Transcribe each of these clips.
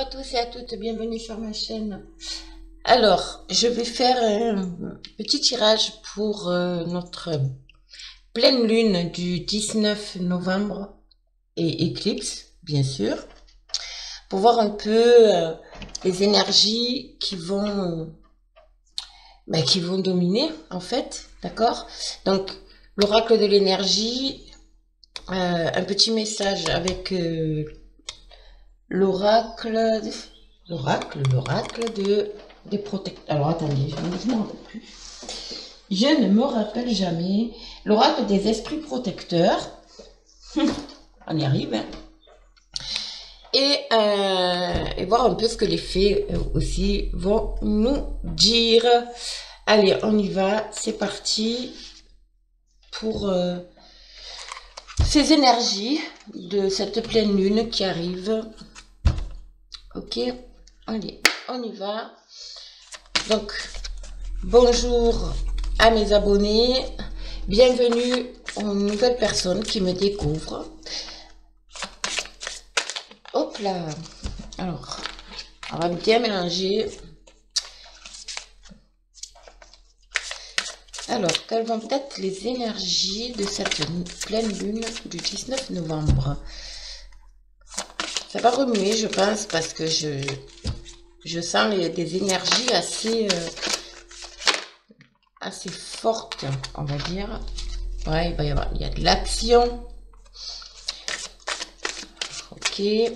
à tous et à toutes, bienvenue sur ma chaîne. Alors, je vais faire un petit tirage pour notre pleine lune du 19 novembre et éclipse, bien sûr, pour voir un peu les énergies qui vont dominer, en fait, d'accord? Donc, l'oracle de l'énergie, un petit message avec l'oracle des protecteurs. Alors attendez, je ne me rappelle plus. Je ne me rappelle jamais. L'oracle des esprits protecteurs. On y arrive. Hein. Et voir un peu ce que les fées aussi vont nous dire. Allez, on y va. C'est parti pour ces énergies de cette pleine lune qui arrive. Ok, allez, on y va. Donc, bonjour à mes abonnés. Bienvenue aux nouvelles personnes qui me découvrent. Hop là. Alors, on va bien mélanger. Alors, quelles vont être les énergies de cette pleine lune du 19 novembre? Ça va remuer, je pense, parce que je sens des énergies assez fortes, on va dire. Ouais, il y a de l'action. Ok. Allez.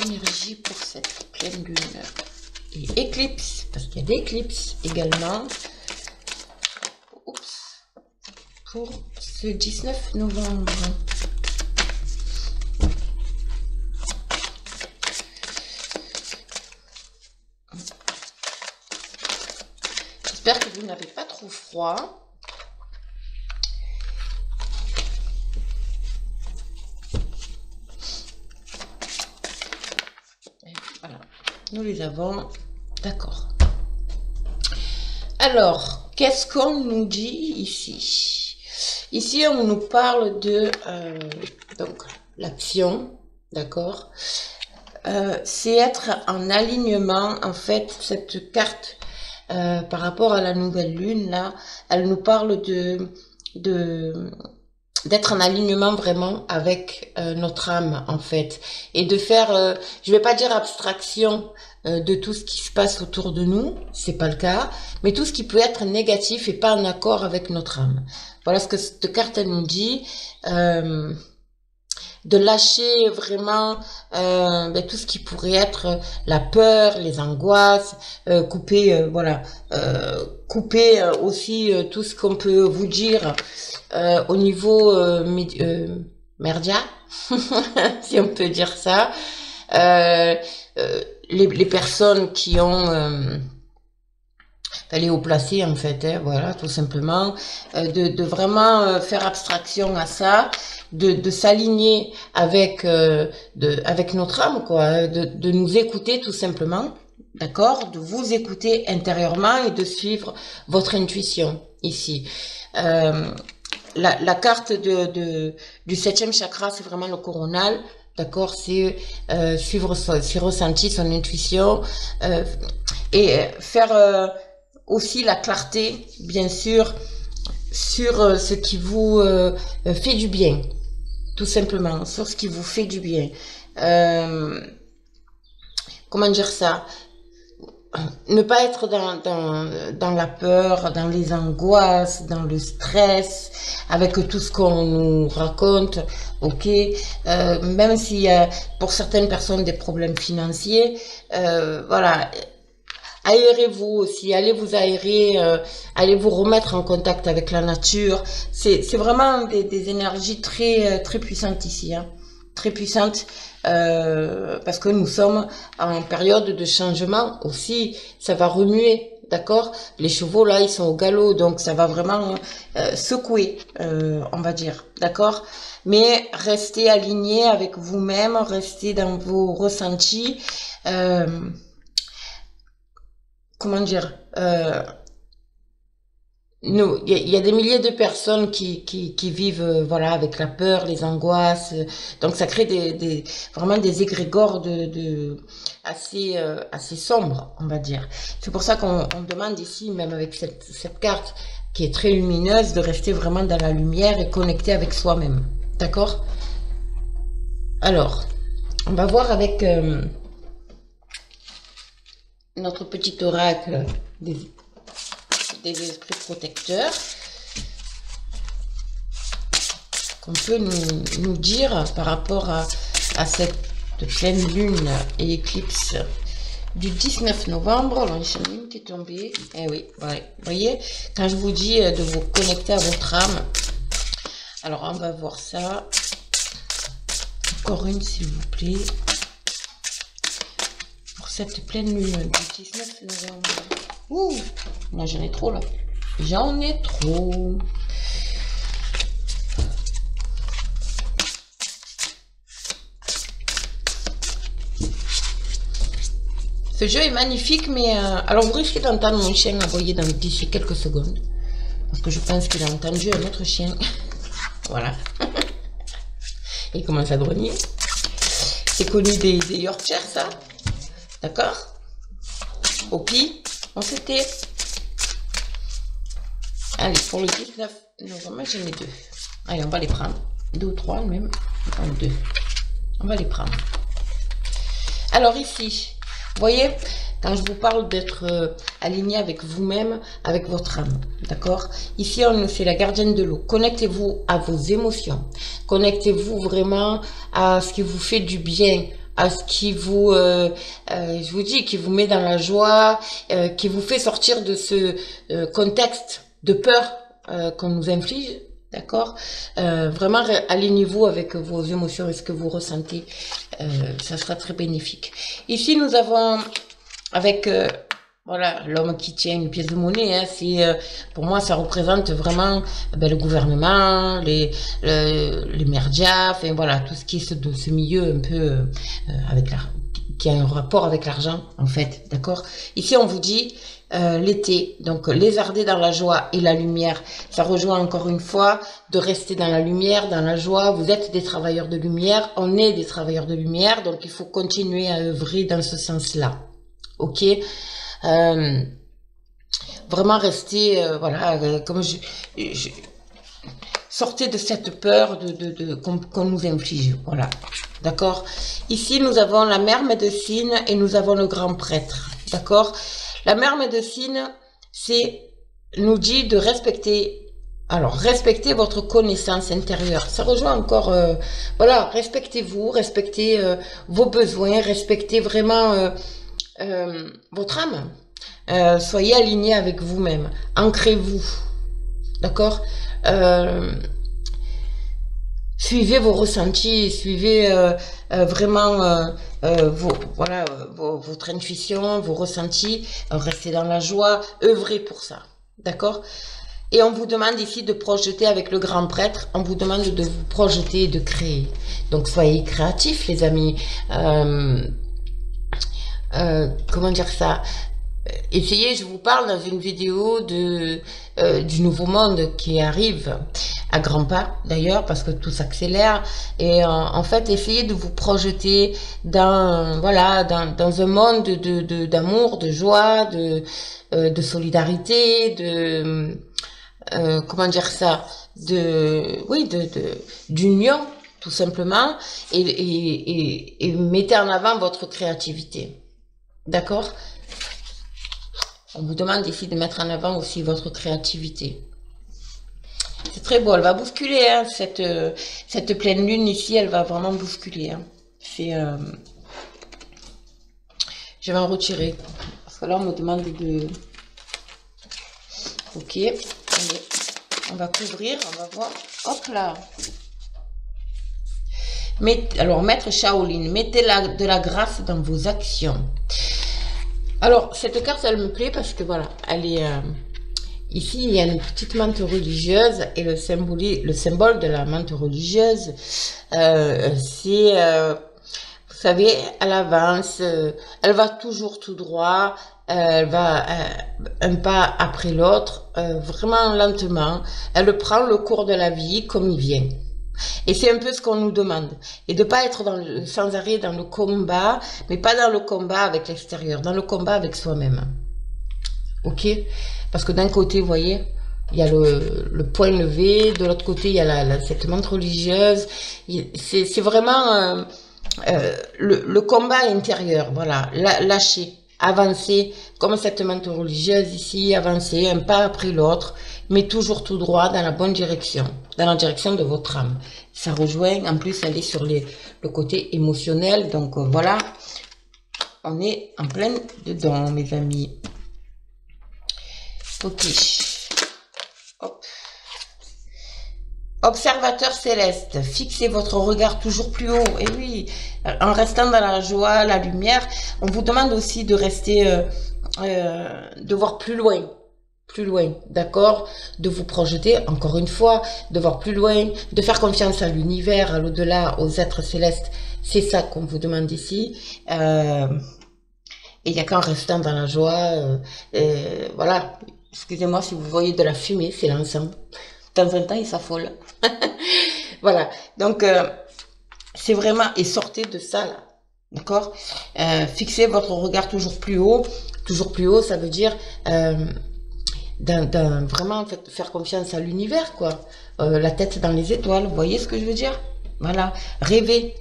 Énergie pour cette pleine lune. Et éclipse, parce qu'il y a des éclipses également. Oups. Pour ce 19 novembre. J'espère que vous n'avez pas trop froid. Et voilà, nous les avons. D'accord. Alors, qu'est-ce qu'on nous dit ici? Ici, on nous parle de donc l'action, d'accord? C'est être en alignement, en fait, cette carte. Par rapport à la nouvelle lune, là, elle nous parle d'être en alignement vraiment avec notre âme, en fait, et de faire, je vais pas dire abstraction de tout ce qui se passe autour de nous, c'est pas le cas, mais tout ce qui peut être négatif et pas en accord avec notre âme. Voilà ce que cette carte elle nous dit. De lâcher vraiment tout ce qui pourrait être la peur, les angoisses, couper couper aussi tout ce qu'on peut vous dire au niveau merdia, si on peut dire ça. Les personnes qui ont les haut placés en fait, hein, voilà, tout simplement, de vraiment faire abstraction à ça, de s'aligner avec avec notre âme, quoi, de nous écouter tout simplement, d'accord, de vous écouter intérieurement et de suivre votre intuition ici. La carte du 7e chakra, c'est vraiment le coronal. D'accord, c'est suivre ses ressentis, son intuition, et faire aussi la clarté, bien sûr, sur ce qui vous fait du bien, tout simplement, sur ce qui vous fait du bien. Comment dire ça? Ne pas être dans la peur, dans les angoisses, dans le stress, avec tout ce qu'on nous raconte, ok, même s'il y a pour certaines personnes des problèmes financiers, voilà, aérez-vous aussi, allez vous aérer, allez vous remettre en contact avec la nature, c'est vraiment des énergies très puissantes ici, hein. Très puissante parce que nous sommes en période de changement aussi, ça va remuer, d'accord, les chevaux là ils sont au galop, donc ça va vraiment secouer, on va dire, d'accord, mais restez alignés avec vous-même, restez dans vos ressentis, comment dire, nous, il y a des milliers de personnes qui vivent, voilà, avec la peur, les angoisses. Donc, ça crée vraiment des égrégores assez sombres, on va dire. C'est pour ça qu'on demande ici, même avec cette carte qui est très lumineuse, de rester vraiment dans la lumière et connecté avec soi-même. D'accord? Alors, on va voir avec notre petit oracle des esprits protecteurs qu'on peut nous dire par rapport à cette pleine lune et éclipse du 19 novembre. L'enchaînement qui est tombé. Eh oui, ouais. Vous voyez, quand je vous dis de vous connecter à votre âme, alors on va voir ça. Encore une, s'il vous plaît. Pour cette pleine lune du 19 novembre. Ouh, là j'en ai trop là. J'en ai trop. Ce jeu est magnifique, mais alors vous risquez d'entendre mon chien aboyer d'ici quelques secondes. Parce que je pense qu'il a entendu un autre chien. Voilà. Il commence à grogner. C'est connu des Yorkshire, ça. D'accord? Opi, on s'était. Allez, pour le 19 novembre, j'en ai deux. Allez, on va les prendre. Deux ou trois même. Non, deux. On va les prendre. Alors ici, vous voyez, quand je vous parle d'être aligné avec vous-même, avec votre âme, d'accord? Ici, c'est la gardienne de l'eau. Connectez-vous à vos émotions. Connectez-vous vraiment à ce qui vous fait du bien, à ce qui vous, je vous dis, qui vous met dans la joie, qui vous fait sortir de ce contexte de peur qu'on nous inflige, d'accord? Vraiment, alignez-vous avec vos émotions et ce que vous ressentez. Ça sera très bénéfique. Ici, nous avons avec voilà, l'homme qui tient une pièce de monnaie. Hein, pour moi, ça représente vraiment le gouvernement, les merdias, enfin voilà, tout ce qui est de ce milieu un peu qui a un rapport avec l'argent, en fait, d'accord? Ici, on vous dit l'été, donc lézarder dans la joie et la lumière. Ça rejoint encore une fois de rester dans la lumière, dans la joie. Vous êtes des travailleurs de lumière, on est des travailleurs de lumière, donc il faut continuer à œuvrer dans ce sens-là. Ok, vraiment rester, voilà, comme sortez de cette peur qu'on nous inflige, voilà, d'accord. Ici, nous avons la mère médecine et nous avons le grand prêtre, d'accord. La mère médecine, nous dit de respecter. Alors, respectez votre connaissance intérieure. Ça rejoint encore, voilà, respectez-vous, respectez vos besoins, respectez vraiment votre âme. Soyez aligné avec vous-même. Ancrez-vous. D'accord? Suivez vos ressentis, suivez vraiment votre intuition, vos ressentis. Restez dans la joie, œuvrez pour ça. D'accord? Et on vous demande ici de projeter avec le grand prêtre, on vous demande de vous projeter et de créer. Donc soyez créatifs, les amis. Comment dire ça? Essayez, je vous parle dans une vidéo du nouveau monde qui arrive à grands pas d'ailleurs, parce que tout s'accélère. Et en fait, essayez de vous projeter dans un monde d'amour, de joie, de solidarité, comment dire ça, d'union, tout simplement, et mettez en avant votre créativité. D'accord? On vous demande ici de mettre en avant aussi votre créativité. C'est très beau, elle va bousculer, hein, cette pleine lune ici, elle va vraiment bousculer. Hein. Je vais en retirer, parce que là on me demande de... Ok, allez, on va couvrir, on va voir. Hop là. Alors, maître Shaolin, mettez de la grâce dans vos actions. Alors, cette carte, elle me plaît parce que voilà, elle est... ici, il y a une petite menthe religieuse et le symbole de la menthe religieuse, c'est... vous savez, elle avance, elle va toujours tout droit, elle va un pas après l'autre, vraiment lentement. Elle prend le cours de la vie comme il vient. Et c'est un peu ce qu'on nous demande. Et de pas être sans arrêt dans le combat, mais pas dans le combat avec l'extérieur, dans le combat avec soi-même. Ok? Parce que d'un côté, vous voyez, il y a le poing levé, de l'autre côté, il y a cette menthe religieuse. C'est vraiment le combat intérieur, voilà, lâcher, avancer, comme cette menthe religieuse ici, avancer un pas après l'autre, mais toujours tout droit dans la bonne direction, dans la direction de votre âme. Ça rejoint, en plus, elle est sur le côté émotionnel, donc voilà, on est en plein dedans, mes amis. Ok. Hop. Observateur céleste, fixez votre regard toujours plus haut. Et oui, en restant dans la joie, la lumière, on vous demande aussi de rester, de voir plus loin, d'accord? De vous projeter, encore une fois, de voir plus loin, de faire confiance à l'univers, à l'au-delà, aux êtres célestes. C'est ça qu'on vous demande ici. Et il n'y a qu'en restant dans la joie, voilà. Excusez-moi si vous voyez de la fumée, c'est l'encens. De temps en temps, il s'affole. Voilà. Donc, c'est vraiment... Et sortez de ça, là. D'accord? Fixez votre regard toujours plus haut. Toujours plus haut, ça veut dire... vraiment faire confiance à l'univers, quoi. La tête dans les étoiles. Vous voyez ce que je veux dire? Voilà. Rêver.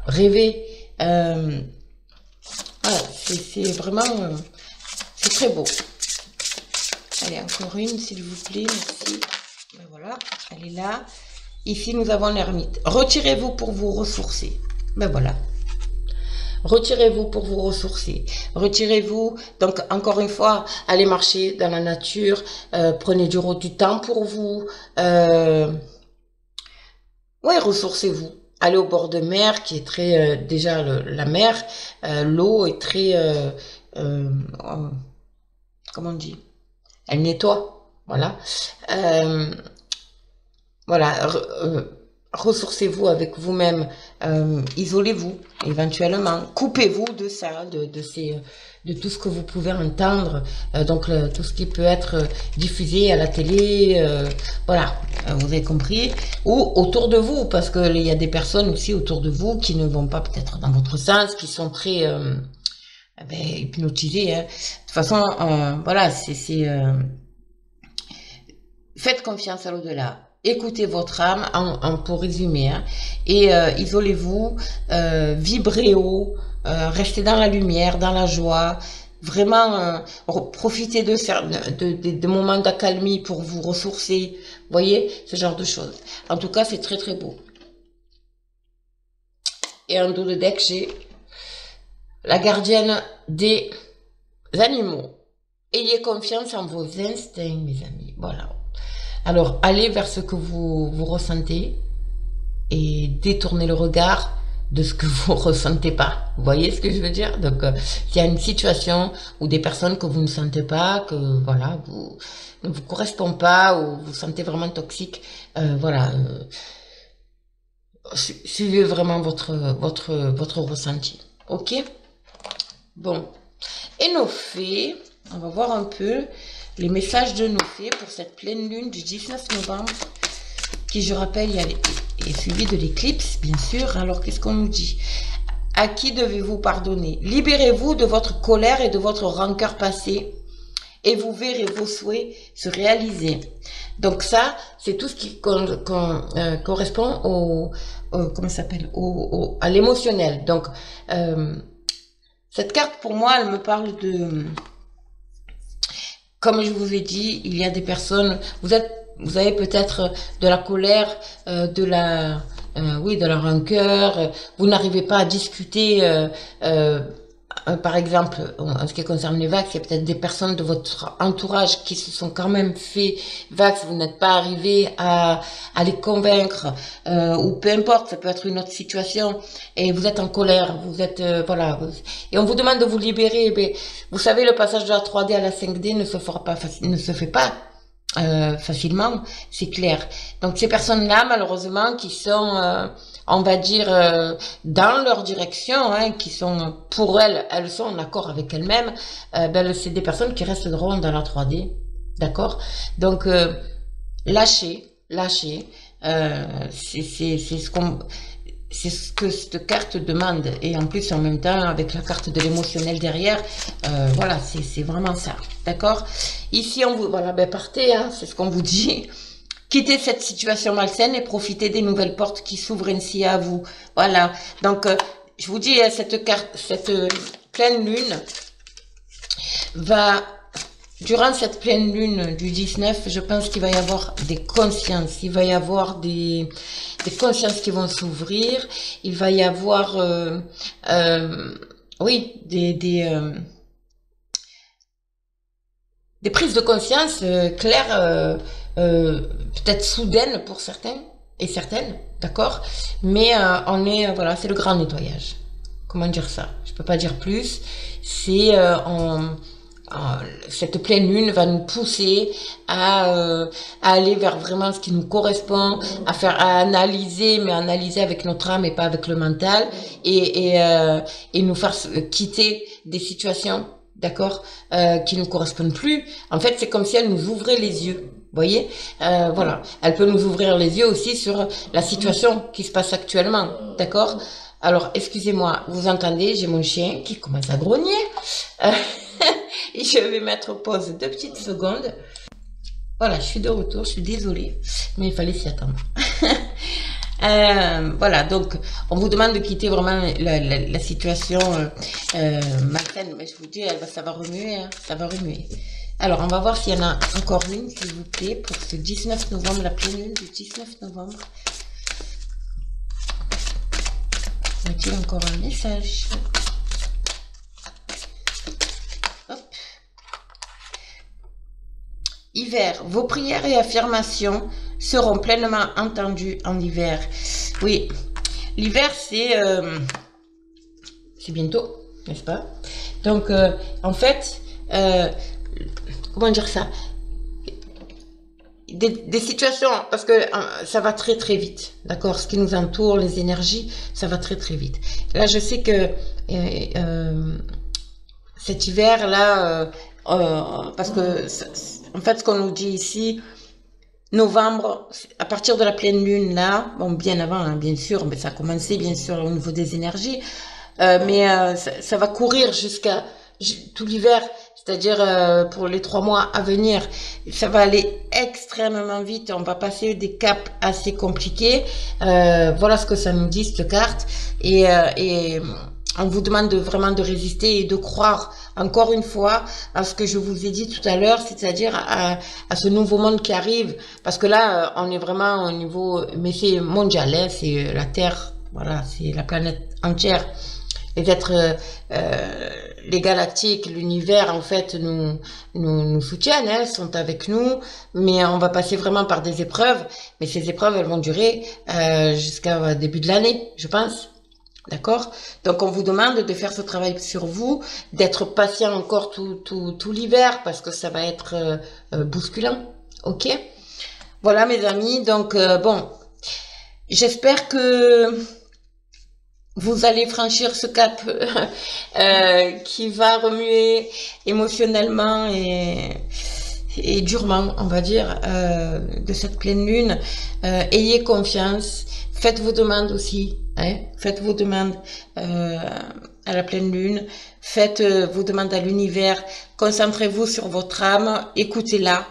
Voilà. C'est vraiment... c'est très beau. Allez, encore une, s'il vous plaît, merci. Ben voilà, elle est là. Ici, nous avons l'ermite. Retirez-vous pour vous ressourcer. Ben voilà. Retirez-vous pour vous ressourcer. Retirez-vous. Donc, encore une fois, allez marcher dans la nature. Prenez du temps pour vous. Ouais, ressourcez-vous. Allez au bord de mer, qui est très... déjà, la mer, l'eau est très... comment on dit? Elle nettoie, voilà. Voilà, ressourcez-vous avec vous-même, isolez-vous éventuellement, coupez-vous de ça, de tout ce que vous pouvez entendre, donc tout ce qui peut être diffusé à la télé, voilà, vous avez compris, ou autour de vous, parce que il y a des personnes aussi autour de vous qui ne vont pas peut-être dans votre sens, qui sont très hypnotisés. Hein. De toute façon, voilà, faites confiance à l'au-delà. Écoutez votre âme, pour résumer, hein, et isolez-vous, vibrez haut, restez dans la lumière, dans la joie, vraiment profitez de moments d'accalmie pour vous ressourcer, voyez, ce genre de choses. En tout cas, c'est très très beau. Et en dos de deck, j'ai la gardienne des animaux. Ayez confiance en vos instincts, mes amis, voilà. Alors, allez vers ce que vous ressentez et détournez le regard de ce que vous ressentez pas. Vous voyez ce que je veux dire? Donc, s'il y a une situation où des personnes que vous ne sentez pas, que voilà, ne vous correspond pas ou vous sentez vraiment toxique, voilà, suivez vraiment votre ressenti. Ok? Bon. Et nos fées, on va voir un peu les messages de nos fées pour cette pleine lune du 19 novembre, qui, je rappelle, est suivi de l'éclipse, bien sûr. Alors, qu'est-ce qu'on nous dit? À qui devez-vous pardonner? Libérez-vous de votre colère et de votre rancœur passée, et vous verrez vos souhaits se réaliser. Donc ça, c'est tout ce qui correspond comment ça s'appelle, à l'émotionnel. Donc, cette carte, pour moi, elle me parle de... Comme je vous ai dit, il y a des personnes, vous avez peut-être de la colère, de la rancœur, vous n'arrivez pas à discuter, par exemple, en ce qui concerne les vax, il y a peut-être des personnes de votre entourage qui se sont quand même fait vax, vous n'êtes pas arrivé à les convaincre, ou peu importe, ça peut être une autre situation, et vous êtes en colère, vous êtes, voilà, et on vous demande de vous libérer, mais vous savez, le passage de la 3D à la 5D ne se fait pas facilement, c'est clair. Donc ces personnes-là, malheureusement, qui sont, on va dire, dans leur direction, hein, qui sont pour elles, elles sont en accord avec elles-mêmes, ben, c'est des personnes qui resteront dans la 3D, d'accord? Donc lâchez, lâchez. C'est ce qu'on c'est ce que cette carte demande, et en plus en même temps avec la carte de l'émotionnel derrière, voilà, c'est vraiment ça, d'accord. Ici on vous, voilà, ben partez, hein, c'est ce qu'on vous dit, quittez cette situation malsaine et profitez des nouvelles portes qui s'ouvrent ainsi à vous, voilà. Donc je vous dis, cette carte, cette pleine lune va, durant cette pleine lune du 19, je pense qu'il va y avoir des consciences, il va y avoir des consciences qui vont s'ouvrir, il va y avoir, oui, des prises de conscience claires, peut-être soudaines pour certains et certaines, d'accord, mais on est, voilà, c'est le grand nettoyage. Comment dire ça? Je peux pas dire plus. C'est cette pleine lune va nous pousser à aller vers vraiment ce qui nous correspond, à analyser, mais analyser avec notre âme et pas avec le mental, et nous faire quitter des situations, d'accord, qui nous correspondent plus. En fait, c'est comme si elle nous ouvrait les yeux. Vous voyez, voilà. Elle peut nous ouvrir les yeux aussi sur la situation qui se passe actuellement, d'accord. Alors, excusez-moi, vous entendez, j'ai mon chien qui commence à grogner. Et je vais mettre pause 2 petites secondes. Voilà, je suis de retour, je suis désolée, mais il fallait s'y attendre. Voilà, donc on vous demande de quitter vraiment la situation malsaine, mais je vous dis, ça va remuer, hein, ça va remuer. Alors, on va voir s'il y en a encore une, s'il vous plaît, pour ce 19 novembre, la pleine lune du 19 novembre. Y a-t-il encore un message? Hop. Hiver, vos prières et affirmations seront pleinement entendues en hiver. Oui, l'hiver c'est bientôt, n'est-ce pas? Donc en fait, comment dire ça? Des situations, parce que ça va très très vite, d'accord, ce qui nous entoure, les énergies, ça va très très vite. Là je sais que cet hiver là, parce que en fait ce qu'on nous dit ici, novembre, à partir de la pleine lune là, bon bien avant hein, bien sûr, mais ça a commencé bien sûr au niveau des énergies, mais ça va courir jusqu'à tout l'hiver, c'est-à-dire pour les 3 mois à venir, ça va aller extrêmement vite, on va passer des caps assez compliqués, voilà ce que ça nous dit cette carte, et on vous demande vraiment de résister et de croire encore une fois à ce que je vous ai dit tout à l'heure, c'est-à-dire à ce nouveau monde qui arrive, parce que là on est vraiment au niveau, mais c'est mondial, hein, c'est la Terre, voilà, c'est la planète entière, les êtres, les galactiques, l'univers en fait nous soutiennent, hein, sont avec nous, mais on va passer vraiment par des épreuves, mais ces épreuves elles vont durer jusqu'à début de l'année, je pense. D'accord? Donc on vous demande de faire ce travail sur vous, d'être patient encore tout l'hiver, parce que ça va être bousculant. Ok? Voilà mes amis, donc bon, j'espère que vous allez franchir ce cap qui va remuer émotionnellement et durement, on va dire, de cette pleine lune. Ayez confiance, faites vos demandes aussi, hein, faites vos demandes à la pleine lune, faites vos demandes à l'univers, concentrez-vous sur votre âme, écoutez-la,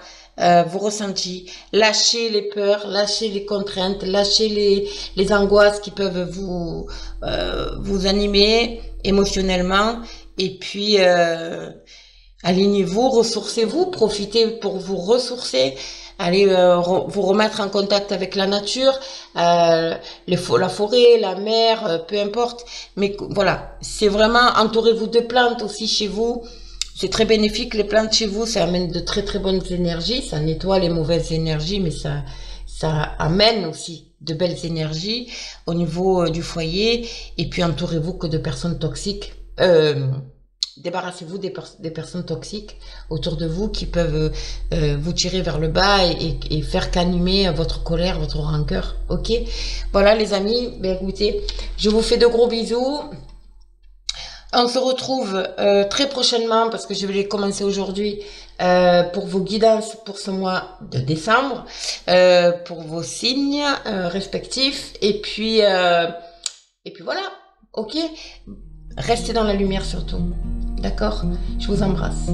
vos ressentis, lâchez les peurs, lâchez les contraintes, lâchez les angoisses qui peuvent vous animer émotionnellement, et puis alignez-vous, ressourcez-vous, profitez pour vous ressourcer, allez vous remettre en contact avec la nature, la forêt, la mer, peu importe, mais voilà, c'est vraiment, entourez-vous de plantes aussi chez vous. C'est très bénéfique, les plantes chez vous, ça amène de très très bonnes énergies, ça nettoie les mauvaises énergies, mais ça amène aussi de belles énergies au niveau du foyer. Et puis entourez-vous que de personnes toxiques, Débarrassez-vous des personnes toxiques autour de vous qui peuvent vous tirer vers le bas et faire qu'animer votre colère, votre rancœur. Ok? Voilà les amis, ben écoutez, je vous fais de gros bisous. On se retrouve très prochainement parce que je vais les commencer aujourd'hui pour vos guidances pour ce mois de décembre, pour vos signes respectifs et puis voilà. Ok? Restez dans la lumière surtout. D'accord? Je vous embrasse.